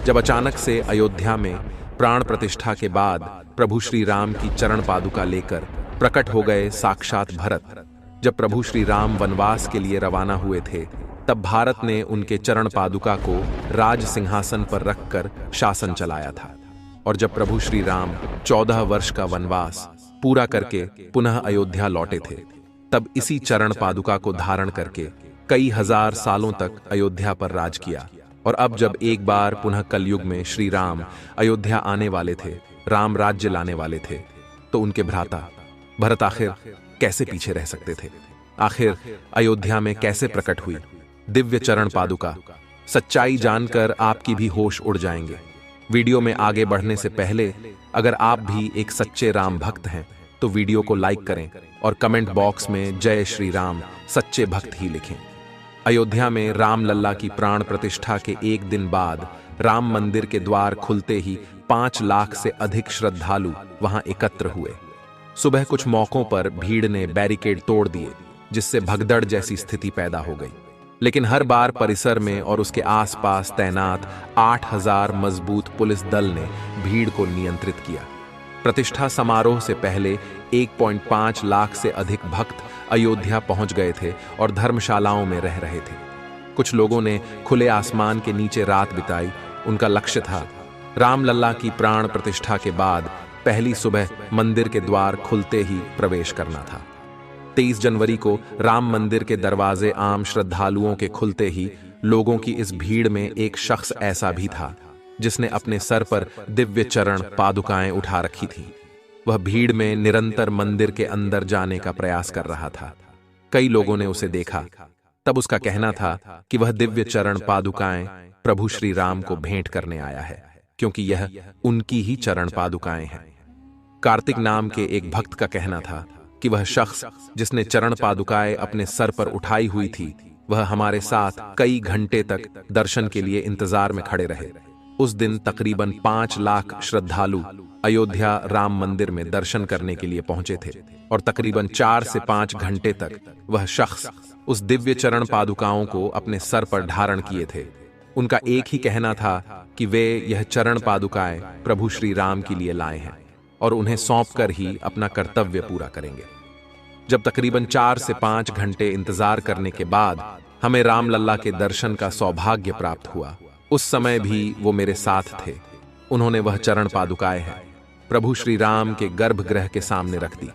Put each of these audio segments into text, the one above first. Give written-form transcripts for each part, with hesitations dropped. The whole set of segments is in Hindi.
जब अचानक से अयोध्या में प्राण प्रतिष्ठा के बाद प्रभु श्री राम की चरण पादुका लेकर प्रकट हो गए साक्षात भरत। जब प्रभु श्री राम वनवास के लिए रवाना हुए थे, तब भारत ने उनके चरण पादुका को राज सिंहासन पर रखकर शासन चलाया था। और जब प्रभु श्री राम 14 वर्ष का वनवास पूरा करके पुनः अयोध्या लौटे थे, तब इसी चरण पादुका को धारण करके कई हजार सालों तक अयोध्या पर राज किया। और अब जब एक बार पुनः कलयुग में श्री राम अयोध्या आने वाले थे, राम राज्य लाने वाले थे, तो उनके भ्राता भरत आखिर कैसे पीछे रह सकते थे? आखिर अयोध्या में कैसे प्रकट हुई दिव्य चरण पादुका? सच्चाई जानकर आपकी भी होश उड़ जाएंगे। वीडियो में आगे बढ़ने से पहले अगर आप भी एक सच्चे राम भक्त हैं तो वीडियो को लाइक करें और कमेंट बॉक्स में जय श्री राम सच्चे भक्त ही लिखें। अयोध्या में राम लल्ला की प्राण प्रतिष्ठा के एक दिन बाद राम मंदिर के द्वार खुलते ही 5 लाख से अधिक श्रद्धालु वहां एकत्र हुए। सुबह कुछ मौकों पर भीड़ ने बैरिकेड तोड़ दिए, जिससे भगदड़ जैसी स्थिति पैदा हो गई। लेकिन हर बार परिसर में और उसके आसपास तैनात 8000 मजबूत पुलिस दल ने भीड़ को नियंत्रित किया। प्रतिष्ठा समारोह से पहले 1.5 लाख से अधिक भक्त अयोध्या पहुंच गए थे और धर्मशालाओं में रह रहे थे। कुछ लोगों ने खुले आसमान के नीचे रात बिताई। उनका लक्ष्य था राम लल्ला की प्राण प्रतिष्ठा के बाद पहली सुबह मंदिर के द्वार खुलते ही प्रवेश करना था। 23 जनवरी को राम मंदिर के दरवाजे आम श्रद्धालुओं के खुलते ही लोगों की इस भीड़ में एक शख्स ऐसा भी था जिसने अपने सर पर दिव्य चरण पादुकाएं उठा रखी थी। वह भीड़ में निरंतर मंदिर के अंदर जाने का प्रयास कर रहा था। कई लोगों ने उसे देखा। तब उसका कहना था कि वह दिव्य चरण पादुकाएं प्रभु श्री राम को भेंट करने आया है, क्योंकि यह उनकी ही चरण पादुकाएं हैं। कार्तिक नाम के एक भक्त का कहना था कि वह शख्स जिसने चरण पादुकाएं अपने सर पर उठाई हुई थी, वह हमारे साथ कई घंटे तक दर्शन के लिए इंतजार में खड़े रहे। उस दिन तकरीबन 5 लाख श्रद्धालु अयोध्या राम मंदिर में दर्शन करने के लिए पहुंचे थे और तकरीबन 4 से 5 घंटे तक वह शख्स उस दिव्य चरण पादुकाओं को अपने सर पर धारण किए थे। उनका एक ही कहना था कि वे यह चरण पादुकाएं प्रभु श्री राम के लिए लाए हैं और उन्हें सौंपकर ही अपना कर्तव्य पूरा करेंगे। जब तकरीबन 4 से 5 घंटे इंतजार करने के बाद हमें राम लल्ला के दर्शन का सौभाग्य प्राप्त हुआ, उस समय भी वो मेरे साथ थे। उन्होंने वह चरण पादुकाएं हैं प्रभु श्री राम के गर्भगृह के सामने रख दी।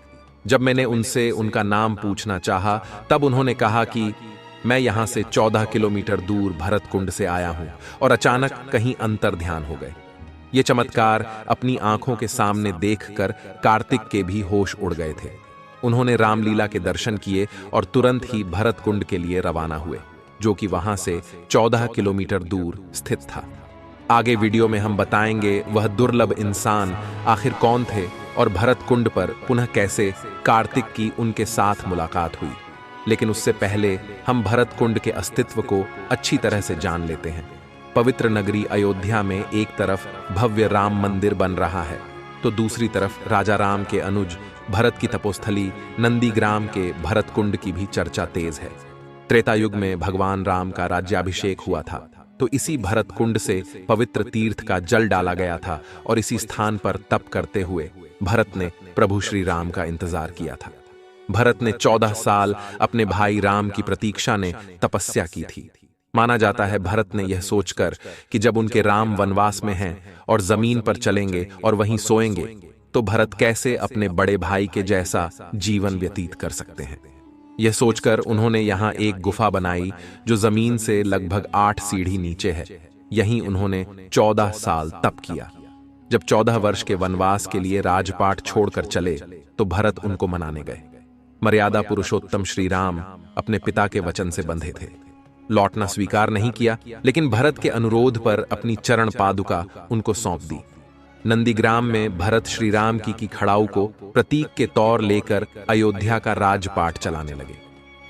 जब मैंने उनसे उनका नाम पूछना चाहा, तब उन्होंने कहा कि मैं यहां से 14 किलोमीटर दूर भरत कुंड से आया हूं और अचानक कहीं अंतर ध्यान हो गए। ये चमत्कार अपनी आंखों के सामने देखकर कार्तिक के भी होश उड़ गए थे। उन्होंने रामलीला के दर्शन किए और तुरंत ही भरत कुंड के लिए रवाना हुए, जो कि वहां से 14 किलोमीटर दूर स्थित था। आगे वीडियो में हम बताएंगे वह दुर्लभ इंसान आखिर कौन थे और भरत कुंड पर पुनः कैसे कार्तिक की उनके साथ मुलाकात हुई। लेकिन उससे पहले हम भरत कुंड के अस्तित्व को अच्छी तरह से जान लेते हैं। पवित्र नगरी अयोध्या में एक तरफ भव्य राम मंदिर बन रहा है, तो दूसरी तरफ राजा राम के अनुज भरत की तपोस्थली नंदीग्राम के भरत कुंड की भी चर्चा तेज है। त्रेता युग में भगवान राम का राज्याभिषेक हुआ था, तो इसी भरत कुंड से पवित्र तीर्थ का जल डाला गया था और इसी स्थान पर तप करते हुए भरत ने प्रभु श्री राम का इंतजार किया था। भरत ने 14 साल अपने भाई राम की प्रतीक्षा ने तपस्या की थी। माना जाता है भरत ने यह सोचकर कि जब उनके राम वनवास में हैं और जमीन पर चलेंगे और वहीं सोएंगे, तो भरत कैसे अपने बड़े भाई के जैसा जीवन व्यतीत कर सकते हैं। यह सोचकर उन्होंने यहाँ एक गुफा बनाई जो जमीन से लगभग 8 सीढ़ी नीचे है। यहीं उन्होंने 14 साल तप किया। जब 14 वर्ष के वनवास के लिए राजपाट छोड़कर चले, तो भरत उनको मनाने गए। मर्यादा पुरुषोत्तम श्री राम अपने पिता के वचन से बंधे थे। लौटना स्वीकार नहीं किया, लेकिन भरत के अनुरोध पर अपनी चरण पादुका उनको सौंप दी। नंदीग्राम में भरत श्री राम की खड़ाऊ को प्रतीक के तौर लेकर अयोध्या का राजपाट चलाने लगे।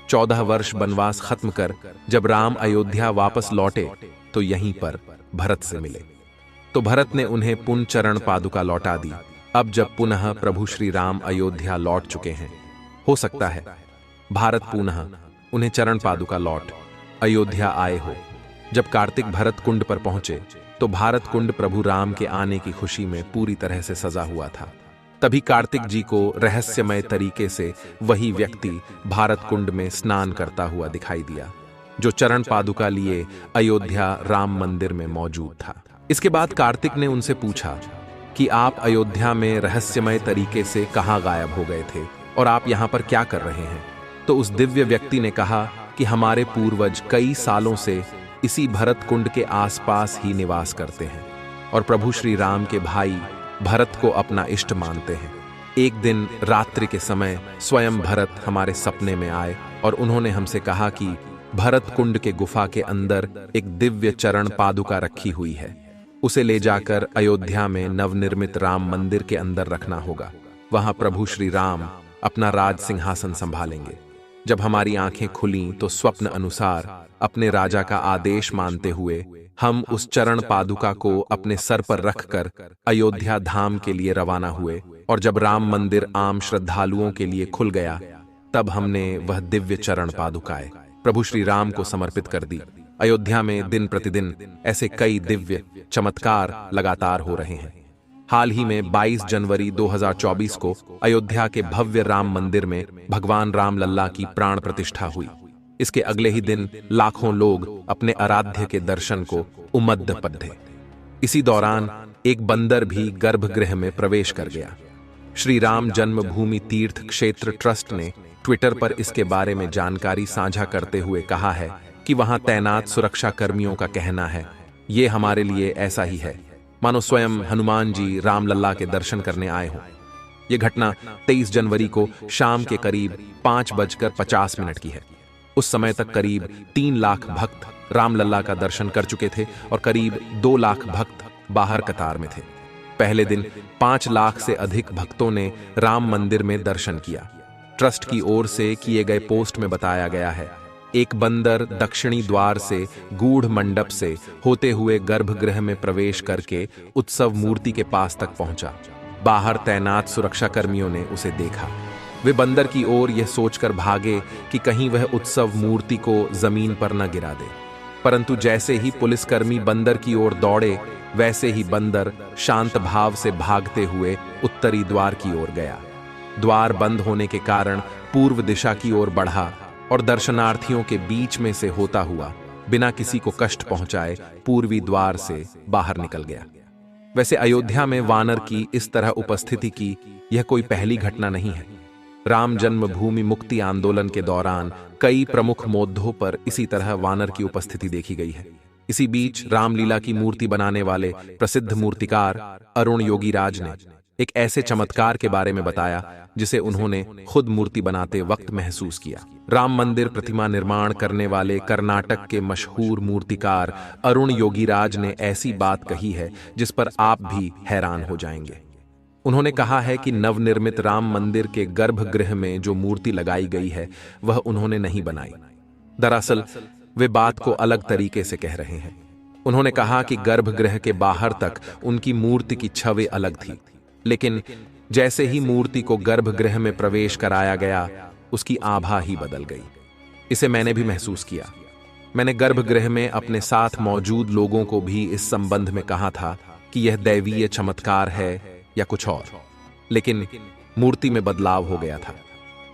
14 वर्ष वनवास खत्म कर जब राम अयोध्या वापस लौटे, तो यहीं पर भरत से मिले। तो भरत ने उन्हें पुनः चरण पादुका लौटा दी। अब जब पुनः प्रभु श्री राम अयोध्या लौट चुके हैं, हो सकता है भारत पुनः उन्हें चरण पादुका लौट अयोध्या आए हो। जब कार्तिक भरत कुंड पर पहुंचे तो भारत कुंड प्रभु राम के आने की खुशी में पूरी तरह से सजा हुआ था। तभी कार्तिक जी को रहस्यमय तरीके से वही व्यक्ति भारत कुंड में स्नान करता हुआ दिखाई दिया, जो चरण पादुका लिए अयोध्या राम मंदिर में मौजूद था। इसके बाद कार्तिक ने उनसे पूछा कि आप अयोध्या में रहस्यमय तरीके से कहां गायब हो गए थे और आप यहां पर क्या कर रहे हैं। तो उस दिव्य व्यक्ति ने कहा कि हमारे पूर्वज कई सालों से इसी भरत कुंड के आसपास ही निवास करते हैं और प्रभु श्री राम के भाई भरत को अपना इष्ट मानते हैं। एक दिन रात्रि के समय स्वयं भरत हमारे सपने में आए और उन्होंने हमसे कहा कि भरत कुंड के गुफा के अंदर एक दिव्य चरण पादुका रखी हुई है, उसे ले जाकर अयोध्या में नवनिर्मित राम मंदिर के अंदर रखना होगा। वहां प्रभु श्री राम अपना राज सिंहासन संभालेंगे। जब हमारी आंखें खुलीं तो स्वप्न अनुसार अपने राजा का आदेश मानते हुए हम उस चरण पादुका को अपने सर पर रखकर अयोध्या धाम के लिए रवाना हुए और जब राम मंदिर आम श्रद्धालुओं के लिए खुल गया तब हमने वह दिव्य चरण पादुकाएं प्रभु श्री राम को समर्पित कर दी। अयोध्या में दिन प्रतिदिन ऐसे कई दिव्य चमत्कार लगातार हो रहे हैं। हाल ही में 22 जनवरी 2024 को अयोध्या के भव्य राम मंदिर में भगवान राम लल्ला की प्राण प्रतिष्ठा हुई। इसके अगले ही दिन लाखों लोग अपने आराध्य के दर्शन को उमद्द पद्धे। इसी दौरान एक बंदर भी गर्भगृह में प्रवेश कर गया। श्री राम जन्मभूमि तीर्थ क्षेत्र ट्रस्ट ने ट्विटर पर इसके बारे में जानकारी साझा करते हुए कहा है कि वहां तैनात सुरक्षा कर्मियों का कहना है, ये हमारे लिए ऐसा ही है मानो स्वयं हनुमान जी रामलल्ला के दर्शन करने आए हों। यह घटना 23 जनवरी को शाम के करीब 5:50 की है। उस समय तक करीब 3 लाख भक्त रामलल्ला का दर्शन कर चुके थे और करीब 2 लाख भक्त बाहर कतार में थे। पहले दिन 5 लाख से अधिक भक्तों ने राम मंदिर में दर्शन किया। ट्रस्ट की ओर से किए गए पोस्ट में बताया गया है, एक बंदर दक्षिणी द्वार से गूढ़ मंडप से होते हुए गर्भगृह में प्रवेश करके उत्सव मूर्ति के पास तक पहुंचा। बाहर तैनात सुरक्षा कर्मियों ने उसे देखा। वे बंदर की ओर यह सोचकर भागे कि कहीं वह उत्सव मूर्ति को जमीन पर न गिरा दे, परंतु जैसे ही पुलिसकर्मी बंदर की ओर दौड़े वैसे ही बंदर शांत भाव से भागते हुए उत्तरी द्वार की ओर गया। द्वार बंद होने के कारण पूर्व दिशा की ओर बढ़ा और दर्शनार्थियों के बीच में से होता हुआ बिना किसी को कष्ट पहुंचाए पूर्वी द्वार से बाहर निकल गया। वैसे अयोध्या में वानर की इस तरह उपस्थिति की यह कोई पहली घटना नहीं है। राम जन्मभूमि मुक्ति आंदोलन के दौरान कई प्रमुख मोद्धों पर इसी तरह वानर की उपस्थिति देखी गई है। इसी बीच रामलीला की मूर्ति बनाने वाले प्रसिद्ध मूर्तिकार अरुण योगीराज ने एक ऐसे चमत्कार के बारे में बताया जिसे उन्होंने खुद मूर्ति बनाते वक्त महसूस किया। राम मंदिर प्रतिमा निर्माण करने वाले कर्नाटक के मशहूर मूर्तिकार अरुण योगीराज ने ऐसी बात कही है जिस पर आप भी हैरान हो जाएंगे। उन्होंने कहा है कि नवनिर्मित राम मंदिर के गर्भगृह में जो मूर्ति लगाई गई है वह उन्होंने नहीं बनाई। दरअसल वे बात को अलग तरीके से कह रहे हैं। उन्होंने कहा कि गर्भगृह के बाहर तक उनकी मूर्ति की छवि अलग थी, लेकिन जैसे ही मूर्ति को गर्भगृह में प्रवेश कराया गया उसकी आभा ही बदल गई। इसे मैंने भी महसूस किया। मैंने गर्भगृह में अपने साथ मौजूद लोगों को भी इस संबंध में कहा था कि यह दैवीय चमत्कार है या कुछ और, लेकिन मूर्ति में बदलाव हो गया था।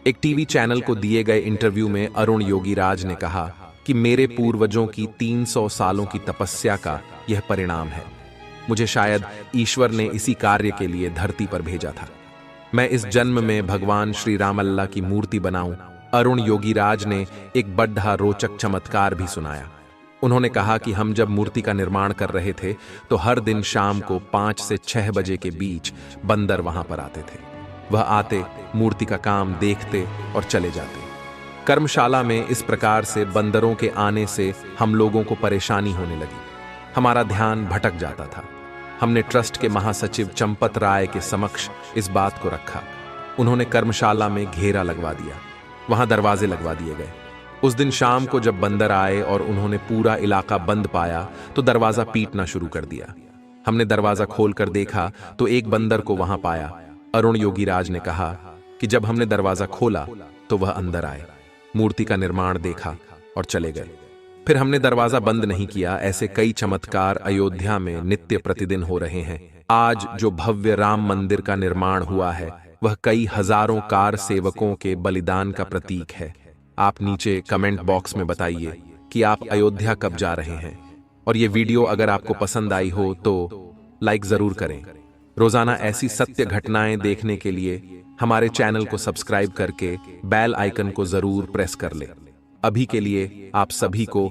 एक टीवी चैनल को दिए गए इंटरव्यू में अरुण योगीराज ने कहा कि मेरे पूर्वजों की 300 सालों की तपस्या का यह परिणाम है। मुझे शायद ईश्वर ने इसी कार्य के लिए धरती पर भेजा था। मैं इस जन्म में भगवान श्री रामलल्ला की मूर्ति बनाऊं। अरुण योगीराज ने एक बड़ा रोचक चमत्कार भी सुनाया। उन्होंने कहा कि हम जब मूर्ति का निर्माण कर रहे थे तो हर दिन शाम को 5 से 6 बजे के बीच बंदर वहां पर आते थे। वह आते, मूर्ति का काम देखते और चले जाते। कर्मशाला में इस प्रकार से बंदरों के आने से हम लोगों को परेशानी होने लगी। हमारा ध्यान भटक जाता था। हमने ट्रस्ट के महासचिव चंपत राय के समक्ष इस बात को रखा। उन्होंने कर्मशाला में घेरा लगवा दिया, वहां दरवाजे लगवा दिए गए। उस दिन शाम को जब बंदर आए और उन्होंने पूरा इलाका बंद पाया तो दरवाजा पीटना शुरू कर दिया। हमने दरवाजा खोलकर देखा तो एक बंदर को वहां पाया। अरुण योगीराज ने कहा कि जब हमने दरवाजा खोला तो वह अंदर आए, मूर्ति का निर्माण देखा और चले गए। फिर हमने दरवाजा बंद नहीं किया। ऐसे कई चमत्कार अयोध्या में नित्य प्रतिदिन हो रहे हैं। आज जो भव्य राम मंदिर का निर्माण हुआ है वह कई हजारों कार सेवकों के बलिदान का प्रतीक है। आप नीचे कमेंट बॉक्स में बताइए कि आप अयोध्या कब जा रहे हैं। और ये वीडियो अगर आपको पसंद आई हो तो लाइक जरूर करें। रोजाना ऐसी सत्य घटनाएं देखने के लिए हमारे चैनल को सब्सक्राइब करके बेल आइकन को जरूर प्रेस कर लें। अभी के लिए आप सभी को